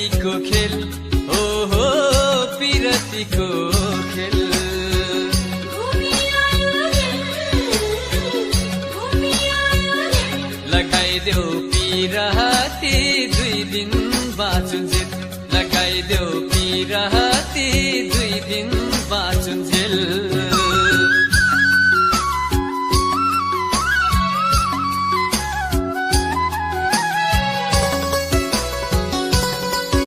पिरतीको खेल हो पिरतीको खेल लगाइदेऊ पिरती 2 दिन बाँचुन्जेल लगाइदेऊ पिरती 2 दिन बाँचुन्जेल